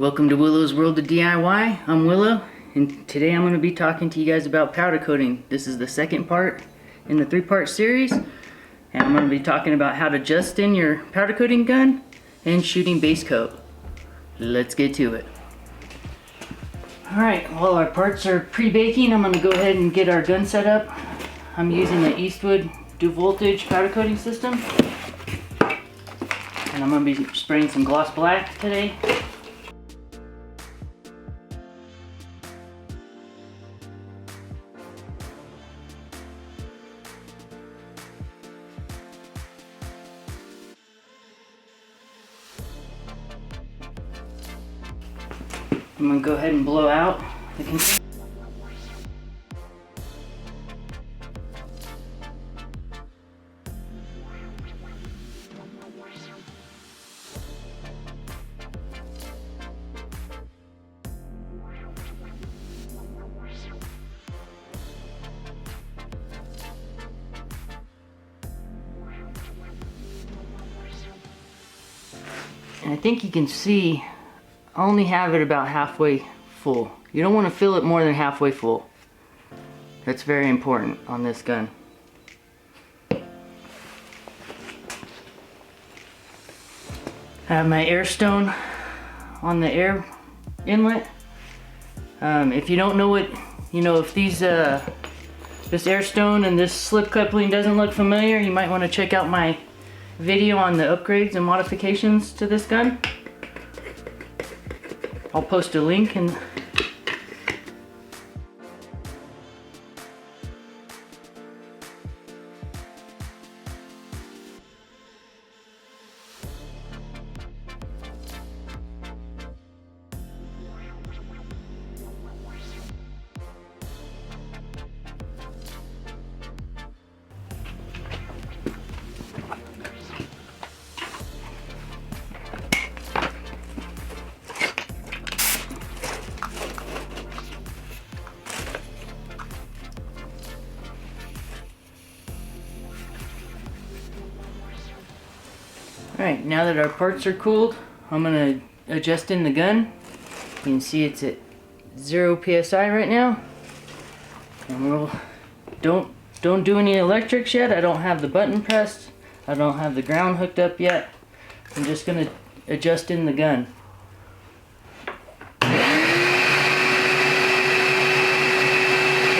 Welcome to Willow's World of DIY. I'm Willow, and today I'm going to be talking to you guys about powder coating. This is the second part in the three-part series, and I'm going to be talking about how to just in your powder coating gun and shooting base coat. Let's get to it. Alright, while our parts are pre-baking, I'm going to go ahead and get our gun set up. I'm using the Eastwood dual voltage powder coating system, and I'm going to be spraying some gloss black today. I'm going to go ahead and blow out the container. And I think you can see I only have it about halfway full. You don't want to fill it more than halfway full. That's very important on this gun. I have my air stone on the air inlet. If you don't know what, if these this air stone and this slip coupling doesn't look familiar, you might want to check out my video on the upgrades and modifications to this gun. I'll post a link and Alright, now that our parts are cooled, I'm going to adjust in the gun. You can see it's at 0 psi right now. And don't do any electrics yet. I don't have the button pressed. I don't have the ground hooked up yet. I'm just going to adjust in the gun. I'm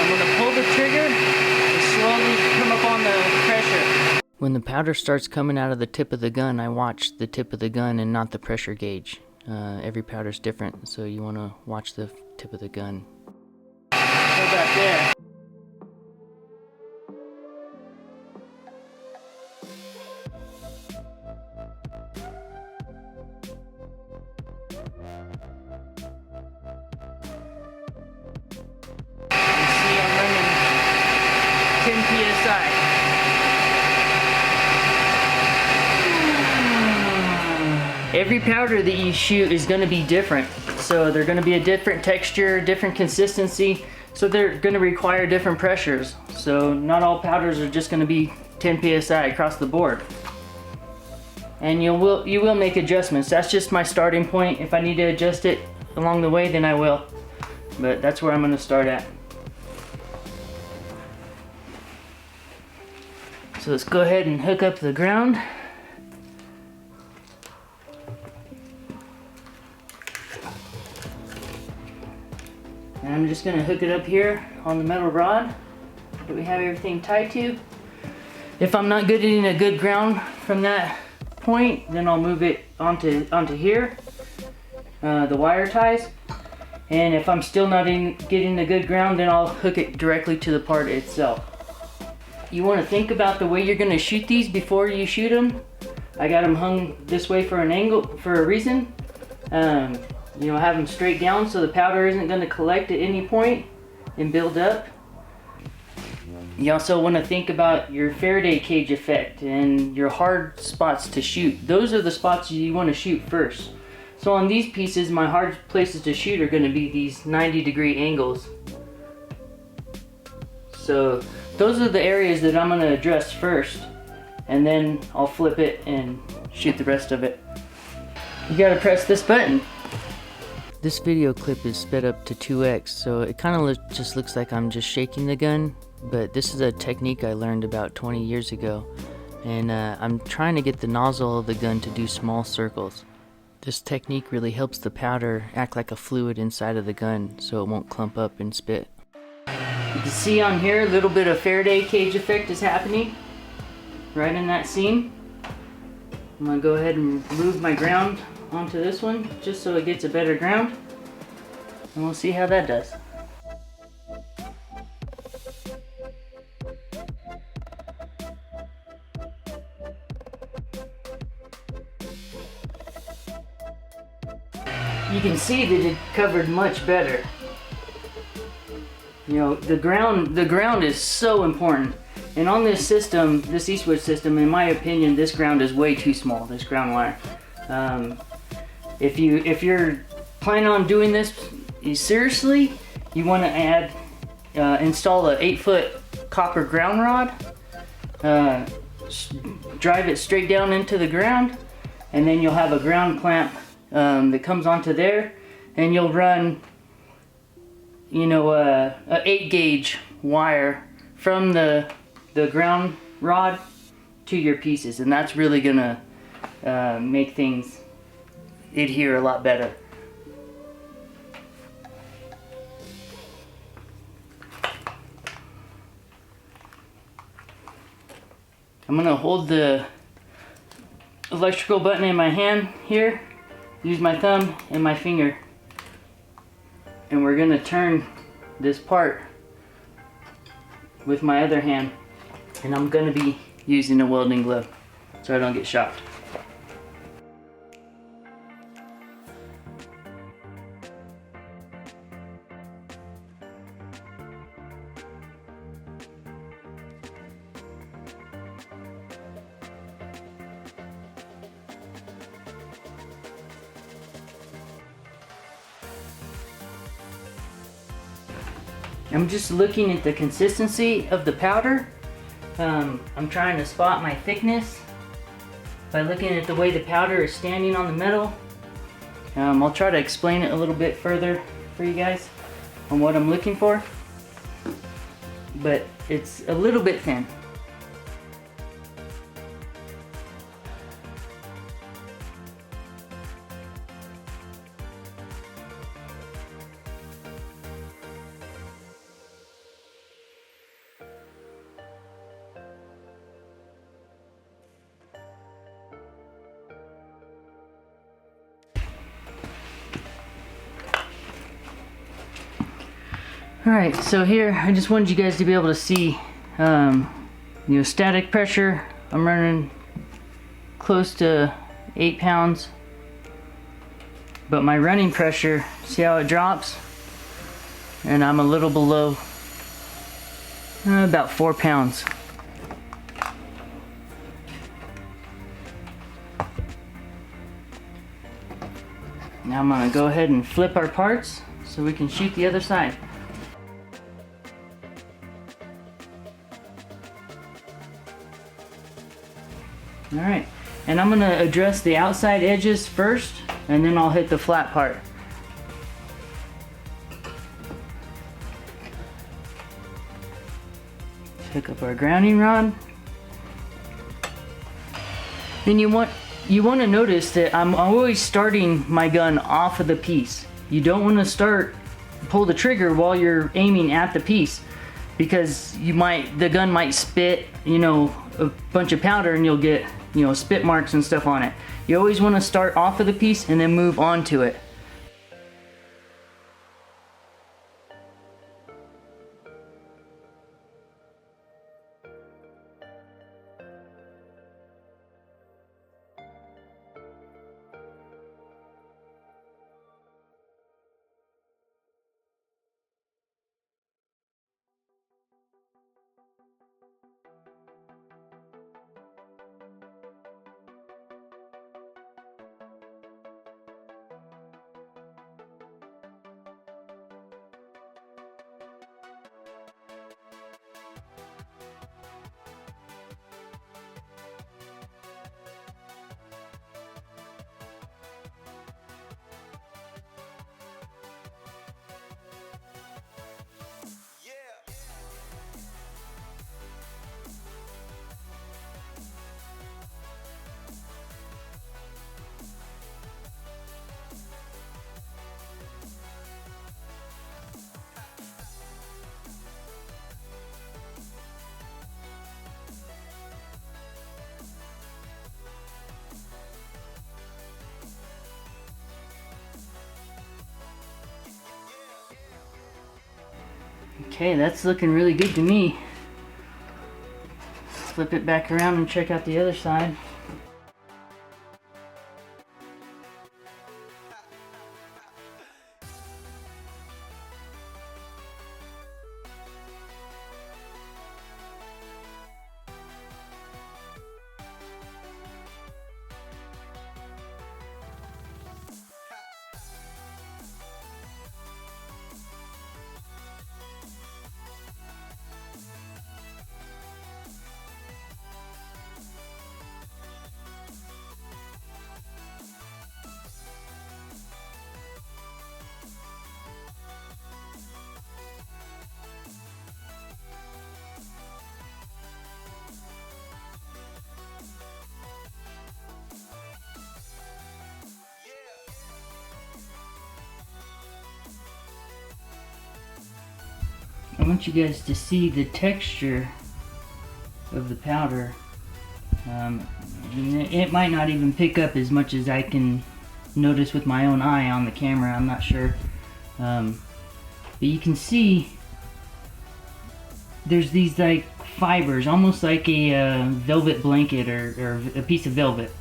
going to pull the trigger and slowly come up on the pressure. When the powder starts coming out of the tip of the gun, I watch the tip of the gun and not the pressure gauge. Every powder's different, so you want to watch the tip of the gun. Go back there. You see I'm running 10 psi. Every powder that you shoot is going to be different, so they're going to be a different texture, different consistency, so they're going to require different pressures. So not all powders are just going to be 10 psi across the board. And you will make adjustments. That's just my starting point. If I need to adjust it along the way, then I will. But that's where I'm going to start at. So let's go ahead and hook up the ground. And I'm just going to hook it up here on the metal rod that we have everything tied to. If I'm not getting a good ground from that point, then I'll move it onto here, the wire ties. And if I'm still not getting a good ground, then I'll hook it directly to the part itself. You want to think about the way you're going to shoot these before you shoot them. I got them hung this way for an angle, for a reason. Have them straight down so the powder isn't going to collect at any point and build up. You also want to think about your Faraday cage effect and your hard spots to shoot. Those are the spots you want to shoot first. So on these pieces, my hard places to shoot are going to be these 90-degree angles. So those are the areas that I'm going to address first, and then I'll flip it and shoot the rest of it. You got to press this button. This video clip is sped up to 2x, so it kind of just looks like I'm just shaking the gun, but this is a technique I learned about 20 years ago, and I'm trying to get the nozzle of the gun to do small circles. This technique really helps the powder act like a fluid inside of the gun, so it won't clump up and spit. You can see on here a little bit of Faraday cage effect is happening right in that seam. I'm going to go ahead and move my ground onto this one just so it gets a better ground, and we'll see how that does. You can see that it covered much better. You know, the ground is so important. And on this system, this Eastwood system, in my opinion, this ground is way too small, this ground wire. If you're planning on doing this seriously, you want to add, install an 8-foot copper ground rod, drive it straight down into the ground, and then you'll have a ground clamp that comes onto there, and you'll run, you know, a 8-gauge wire from the ground rod to your pieces, and that's really gonna make things adhere a lot better. I'm gonna hold the electrical button in my hand here, use my thumb and my finger, and we're gonna turn this part with my other hand, and I'm gonna be using a welding glove so I don't get shocked. I'm just looking at the consistency of the powder. I'm trying to spot my thickness by looking at the way the powder is standing on the metal. I'll try to explain it a little bit further for you guys on what I'm looking for, but it's a little bit thin. Alright, so here I just wanted you guys to be able to see, you know, static pressure. I'm running close to 8 pounds, but my running pressure, see how it drops? And I'm a little below, about 4 pounds. Now I'm gonna go ahead and flip our parts so we can shoot the other side. Alright, and I'm going to address the outside edges first, and then I'll hit the flat part. Hook up our grounding rod. Then you want to notice that I'm always starting my gun off of the piece. You don't want to pull the trigger while you're aiming at the piece, because the gun might spit, you know, a bunch of powder, and you'll get, you know, spit marks and stuff on it. You always want to start off of the piece and then move on to it. Okay, that's looking really good to me. Flip it back around and check out the other side. I want you guys to see the texture of the powder. It might not even pick up as much as I can notice with my own eye on the camera, I'm not sure. But you can see there's these like fibers, almost like a velvet blanket or a piece of velvet.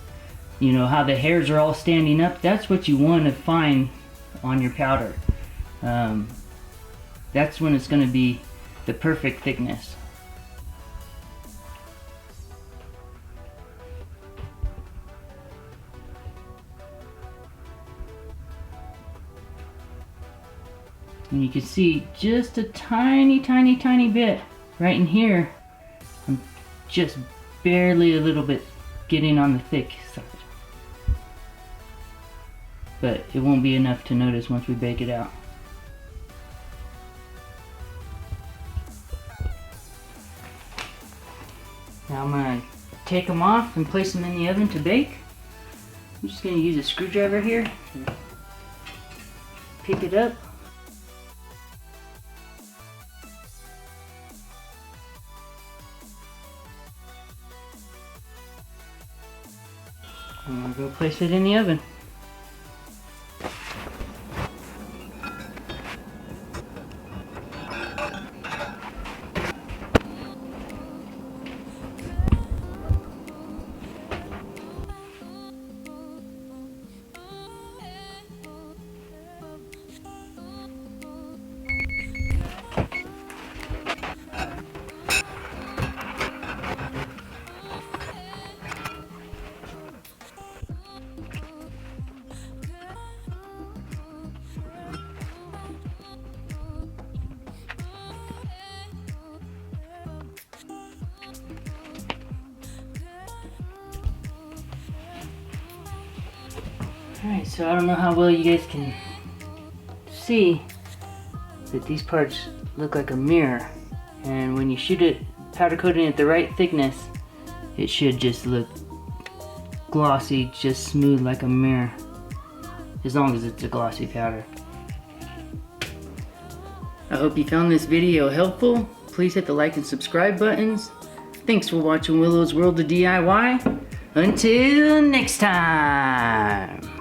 You know how the hairs are all standing up? That's what you want to find on your powder. That's when it's going to be the perfect thickness. And you can see just a tiny bit right in here. I'm just barely a little bit getting on the thick side. But it won't be enough to notice once we bake it out. Now I'm going to take them off and place them in the oven to bake. I'm just going to use a screwdriver here to pick it up. I'm going to go place it in the oven. Alright, so I don't know how well you guys can see that these parts look like a mirror, and when you shoot it powder coating at the right thickness, it should just look glossy, just smooth like a mirror, as long as it's a glossy powder. I hope you found this video helpful. Please hit the like and subscribe buttons. Thanks for watching Willow's World of DIY. Until next time.